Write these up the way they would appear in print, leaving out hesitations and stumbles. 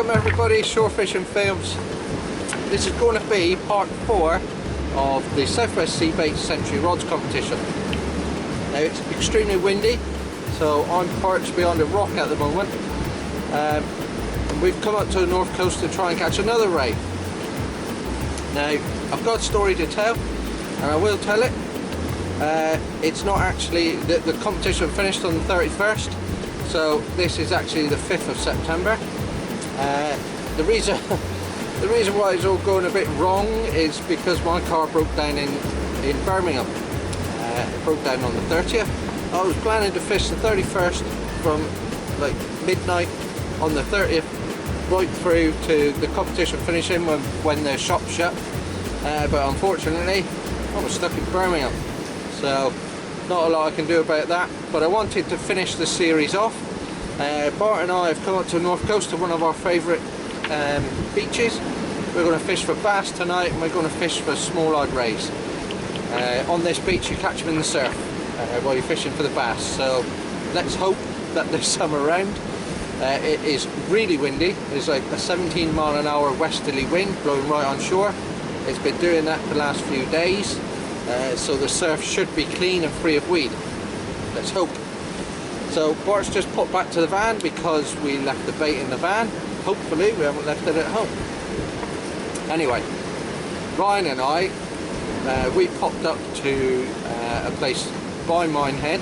Welcome everybody, Shore Fishing Films. This is going to be part 4 of the Southwest Sea Bait Century Rods competition. Now it's extremely windy, so I'm perched behind a rock at the moment. And we've come up to the North Coast to try and catch another ray. Now I've got a story to tell, and I will tell it. It's not actually, the competition finished on the 31st, so this is actually the 5th of September. The reason why it's all going a bit wrong is because my car broke down in Birmingham. It broke down on the 30th. I was planning to fish the 31st from like midnight on the 30th right through to the competition finishing when the shop shut, but unfortunately I was stuck in Birmingham, so not a lot I can do about that. But I wanted to finish the series off. Bart and I have come up to the North Coast to one of our favourite beaches. We're going to fish for bass tonight, and we're going to fish for small-eyed rays. On this beach you catch them in the surf while you're fishing for the bass, so let's hope that there's some around. It is really windy. There's like a 17-mile-an-hour westerly wind blowing right on shore. It's been doing that for the last few days, so the surf should be clean and free of weed. Let's hope. So Bart's just put back to the van because we left the bait in the van. Hopefully we haven't left it at home. Anyway, Ryan and I, we popped up to a place by Minehead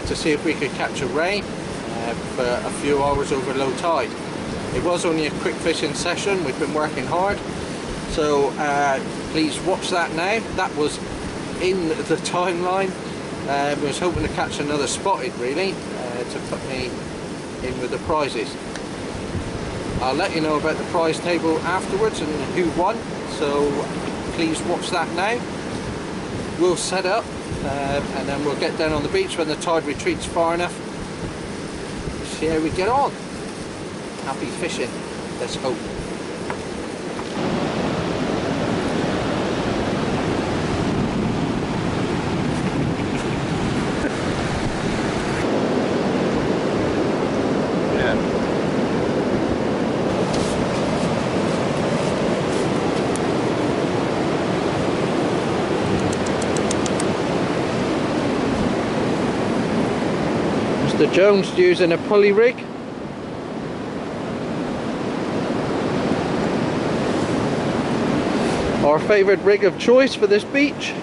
to see if we could catch a ray for a few hours over low tide. It was only a quick fishing session. We've been working hard, so please watch that now. That was in the timeline. I was hoping to catch another spotted, really, to put me in with the prizes. I'll let you know about the prize table afterwards and who won, so please watch that now. We'll set up and then we'll get down on the beach when the tide retreats far enough. See how we get on. Happy fishing, let's hope. Mr. Jones using a pulley rig. Our favourite rig of choice for this beach.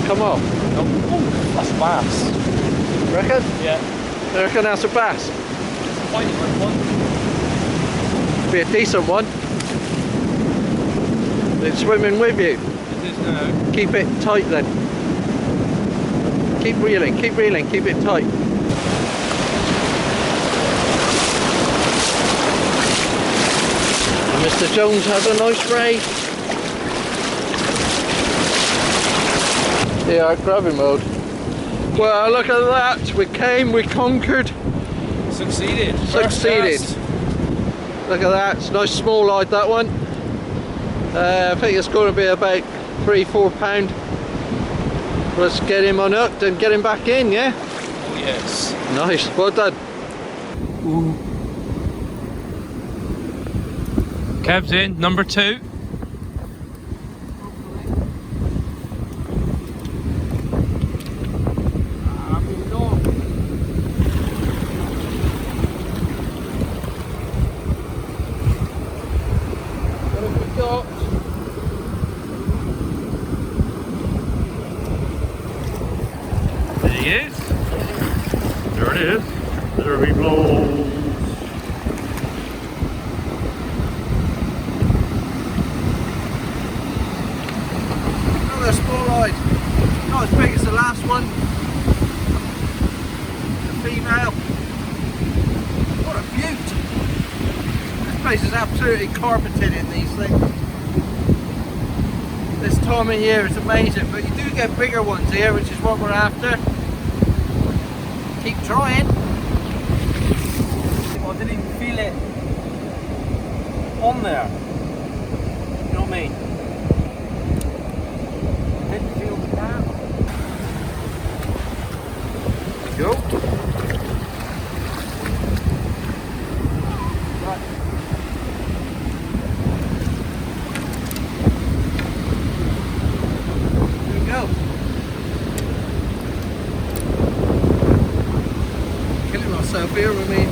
Come on. Oh, that's a bass. Reckon? Yeah. I reckon that's a bass. It's a tiny one. Be a decent one. It's swimming with you. It is now. Keep it tight then. Keep reeling, keep it tight. And Mr. Jones has a nice ray. Yeah, grabbing mode. Well, look at that. We came, we conquered. Succeeded. Succeeded. Look at that. It's nice small-eyed, that one. I think it's going to be about 3-4 pound. Let's get him unhooked and get him back in, yeah? Oh yes. Nice, well done. Ooh. Kev's in, number 2. There he is. There it is. There he blows. Another small-eyed. Not as big as the last one. The female. What a beaut. This place is absolutely carpeted in these things. This time of year is amazing, but you do get bigger ones here, which is what we're after. Keep trying. I didn't even feel it on there. You know what I mean? Didn't feel the tap. There you go. Myself here with me.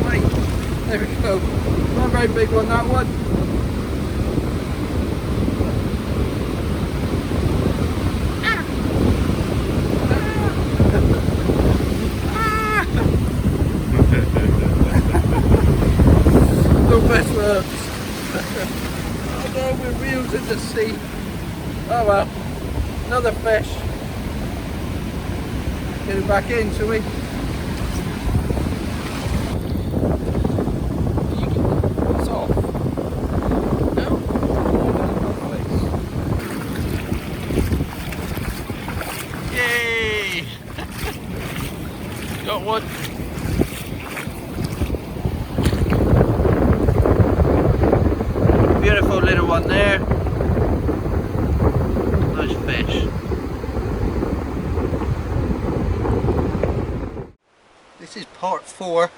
Right, there we go. Not a very big one, that one. No best words. Oh no, we're reels in the sea. Oh well, another fish. Get it back in, shall we? Got one. Beautiful little one there. Nice fish. This is part 4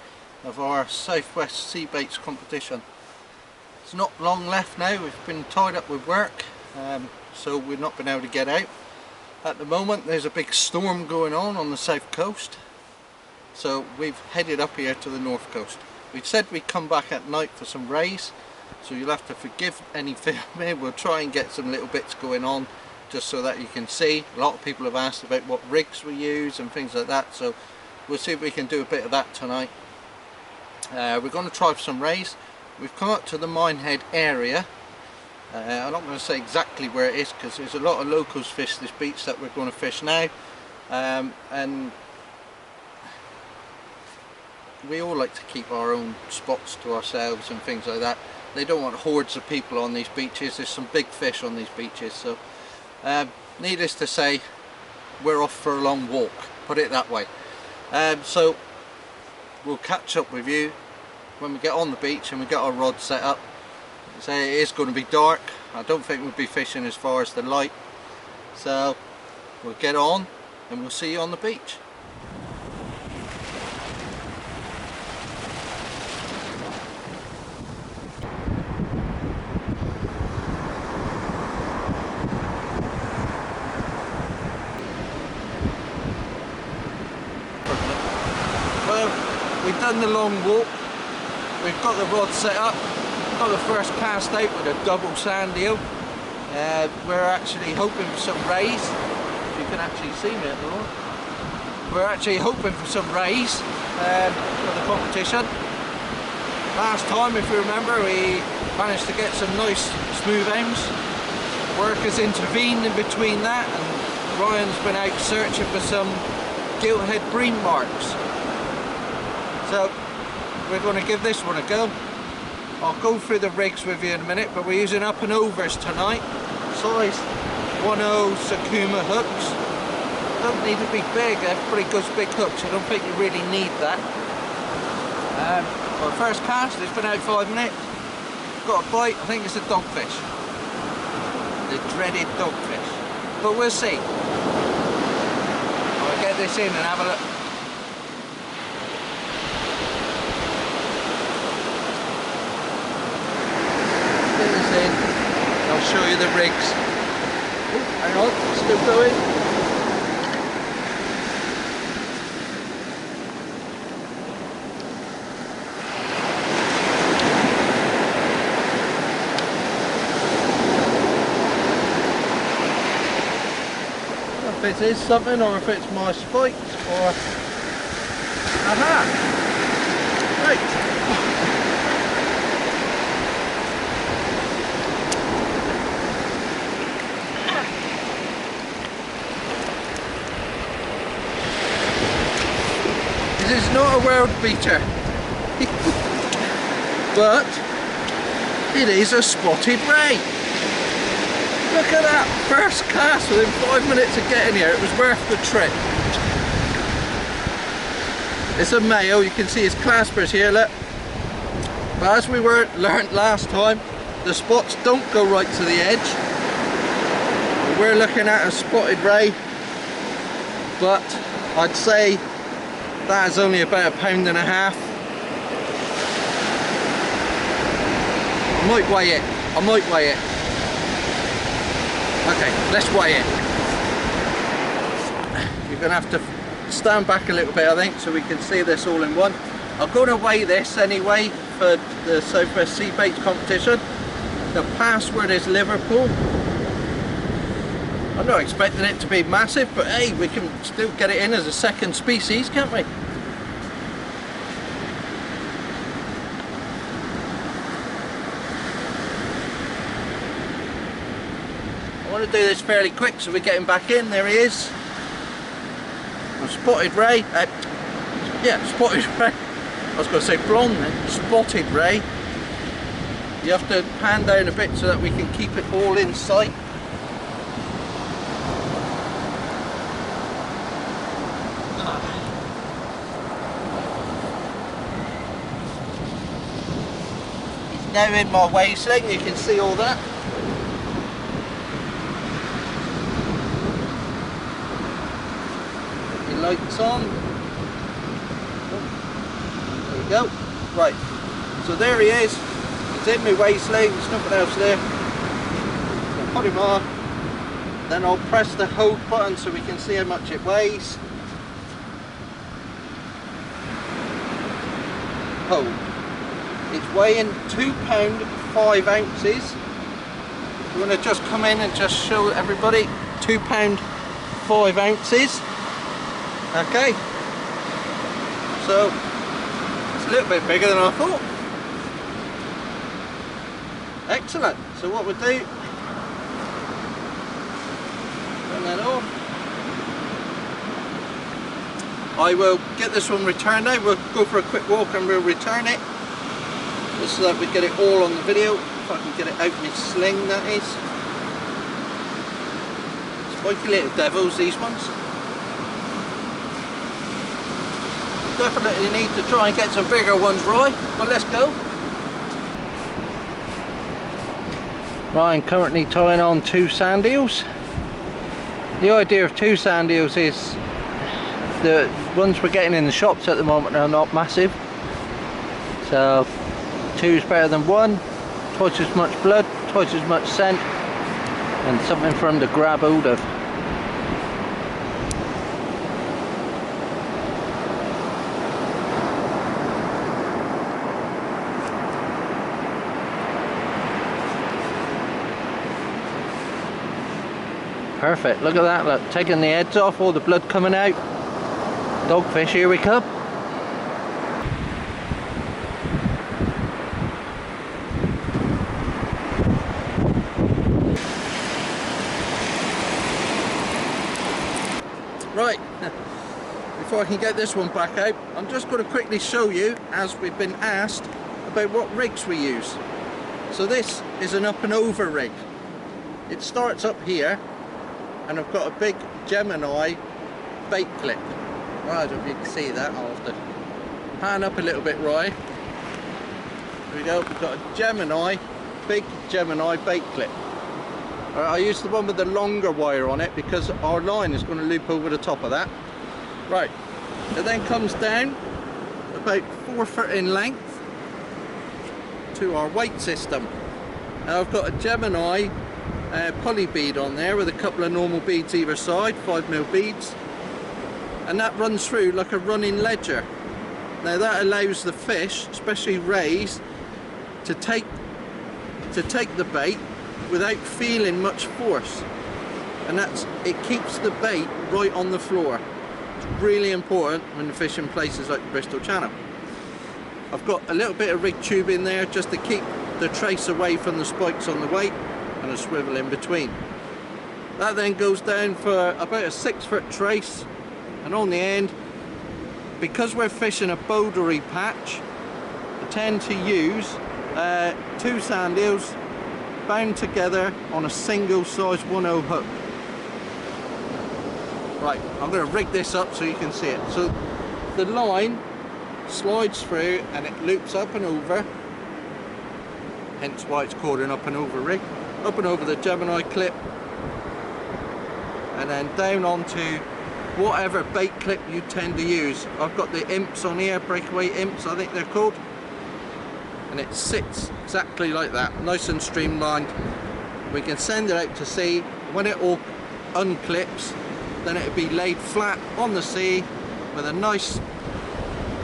of our Southwest Sea Baits competition. It's not long left now. We've been tied up with work, so we've not been able to get out. At the moment there's a big storm going on the south coast. So we've headed up here to the north coast. We said we'd come back at night for some rays, so you'll have to forgive any filming. We'll try and get some little bits going on just so that you can see. A lot of people have asked about what rigs we use and things like that, so we'll see if we can do a bit of that tonight. We're going to try for some rays. We've come up to the Minehead area. I'm not going to say exactly where it is because there's a lot of locals fish this beach that we're going to fish now, and we all like to keep our own spots to ourselves and things like that. They don't want hordes of people on these beaches. There's some big fish on these beaches, so needless to say, we're off for a long walk, put it that way. So we'll catch up with you when we get on the beach and we get our rod set up. So it is going to be dark. I don't think we'll be fishing as far as the light, so we'll get on and we'll see you on the beach. Well, we've done the long walk, we've got the rod set up, got the first cast out with a double sand eel. We're actually hoping for some rays. You can actually see me at the moment. We're actually hoping for some rays for the competition. Last time, if you remember, we managed to get some nice smooth-hounds. Work has intervened in between that, and Ryan's been out searching for some gilthead bream marks. So we're going to give this one a go. I'll go through the rigs with you in a minute, but we're using up and overs tonight. Size 1/0 Sakuma hooks. Don't need to be big, they're pretty good big hooks. I don't think you really need that. Our first cast, it's been out 5 minutes. Got a bite, I think it's a dogfish. The dreaded dogfish. But we'll see. I'll get this in and have a look. I'll show you the rigs. Oh, hang on, it's still going. If it is something, or if it's my spikes, or... Aha! Right. This is not a world beater, but it is a spotted ray. Look at that first cast within 5 minutes of getting here. It was worth the trip. It's a male, you can see his claspers here, look. But as we learnt last time, the spots don't go right to the edge. We're looking at a spotted ray, but I'd say that is only about £1.5 pounds. I might weigh it. Okay, let's weigh it. You're going to have to stand back a little bit, I think, so we can see this all in one. I'm going to weigh this anyway for the Southwest Sea Baits competition. The password is Liverpool. I'm not expecting it to be massive, but hey, we can still get it in as a second species, can't we? I want to do this fairly quick so we're getting back in. There he is. A spotted ray. Yeah, spotted ray. I was going to say blonde then. Spotted ray. You have to pan down a bit so that we can keep it all in sight. He's now in my weigh sling, you can see all that. Lights on. There we go. Right, so there he is. He's in my weigh sling, there's nothing else there. So put him on, then I'll press the hold button so we can see how much it weighs. Hold. It's weighing £2 5 ounces. You want to just come in and just show everybody £2 5 ounces. Okay, so it's a little bit bigger than I thought. Excellent. So what we'll do, turn that off. I will get this one returned now. We'll go for a quick walk and we'll return it, just so that we get it all on the video. If I can get it out in its sling, that is. Spiky little devils, these ones. Definitely need to try and get some bigger ones, Roy. Well, let's go. Right, I'm currently tying on 2 sand eels. The idea of 2 sand eels is the ones we're getting in the shops at the moment are not massive. So 2 is better than 1. Twice as much blood, twice as much scent, and something for them to grab hold of. Perfect, look at that, look, taking the heads off, all the blood coming out. Dogfish, here we come. Right, before I can get this one back out, I'm just going to quickly show you, as we've been asked, about what rigs we use. So this is an up and over rig. It starts up here, and I've got a big Gemini bait clip. Well, I don't know if you can see that. I'll have to pan up a little bit, Roy. There we go. We've got a Gemini, big Gemini bait clip. I use the one with the longer wire on it because our line is going to loop over the top of that. Right. It then comes down about 4 foot in length to our weight system. Now I've got a Gemini poly bead on there with a couple of normal beads either side, 5mm beads, and that runs through like a running ledger. Now that allows the fish, especially rays, to take the bait without feeling much force, and it keeps the bait right on the floor. It's really important when you're fishing places like the Bristol Channel. I've got a little bit of rig tube in there just to keep the trace away from the spikes on the weight, and a swivel in between. That then goes down for about a 6 foot trace, and on the end, because we're fishing a bouldery patch, I tend to use 2 sand eels bound together on a single size 1/0 hook. Right, I'm going to rig this up so you can see it. So the line slides through and it loops up and over, hence why it's called an up and over rig. Up and over the Gemini clip, and then down onto whatever bait clip you tend to use. I've got the imps on here, breakaway imps I think they're called, and it sits exactly like that, nice and streamlined. We can send it out to sea. When it all unclips, then it'll be laid flat on the sea with a nice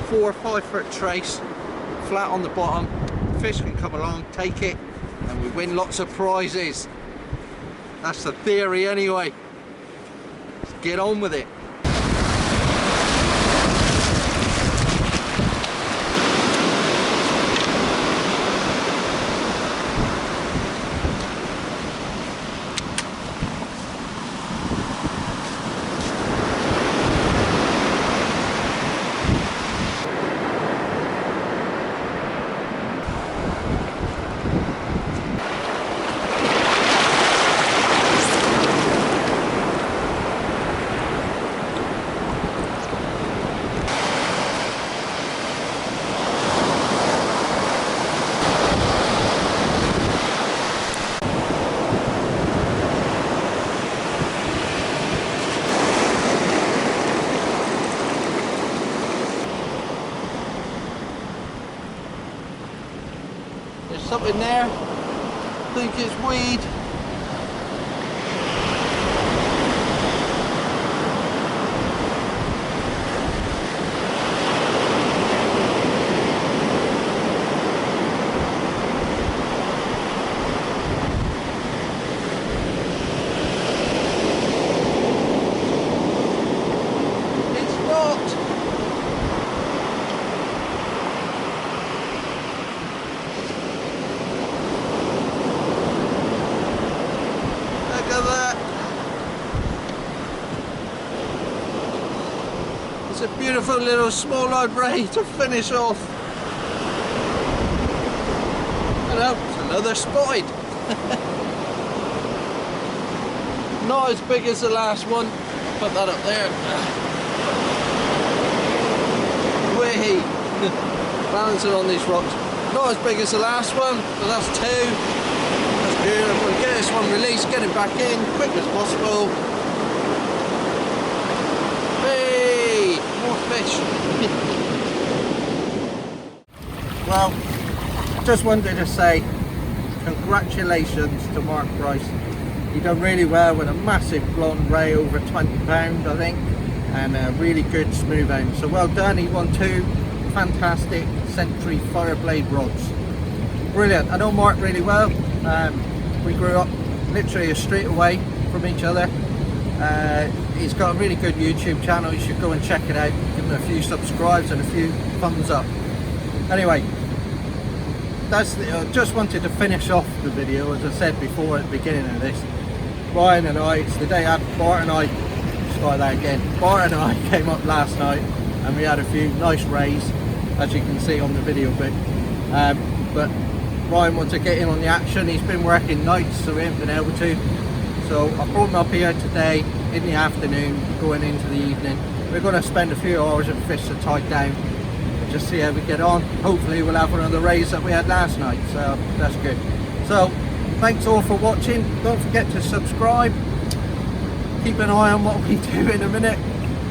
4 or 5 foot trace flat on the bottom. Fish can come along, take it, and we win lots of prizes. That's the theory anyway. Let's get on with it. There's something there, I think it's weed. It's not. It's a beautiful little small-eyed ray to finish off. Hello, it's another spotted. Not as big as the last one. Put that up there. Whee! Balancing on these rocks. Not as big as the last one, but that's 2. That's good. I'm going to get this one released, get it back in quick as possible. More fish. Well, just wanted to say congratulations to Mark Bryce. He done really well with a massive blonde ray, over 20 pound I think, and a really good smooth-hound. So well done. He won 2 fantastic Century Fireblade rods. Brilliant. I know Mark really well. We grew up literally a street away from each other. He's got a really good YouTube channel. You should go and check it out. Give him a few subscribes and a few thumbs up. Anyway, just wanted to finish off the video, as I said before at the beginning of this. Ryan and I, it's the day after Bart and I, start that again. Bart and I came up last night and we had a few nice rays, as you can see on the video bit. But Ryan wants to get in on the action. He's been working nights, so we haven't been able to. So I brought him up here today in the afternoon, going into the evening. We're going to spend a few hours at fish to tide down and just see how we get on. Hopefully we'll have one of the rays that we had last night, so that's good. So thanks all for watching. Don't forget to subscribe. Keep an eye on what we do in a minute.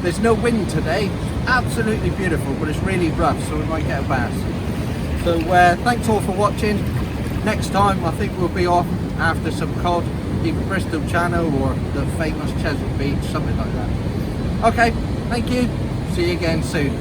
There's no wind today. It's absolutely beautiful, but it's really rough, so we might get a bass. So thanks all for watching. Next time I think we'll be off after some cod, either Bristol Channel or the famous Chesapeake Beach, something like that. Okay, thank you. See you again soon.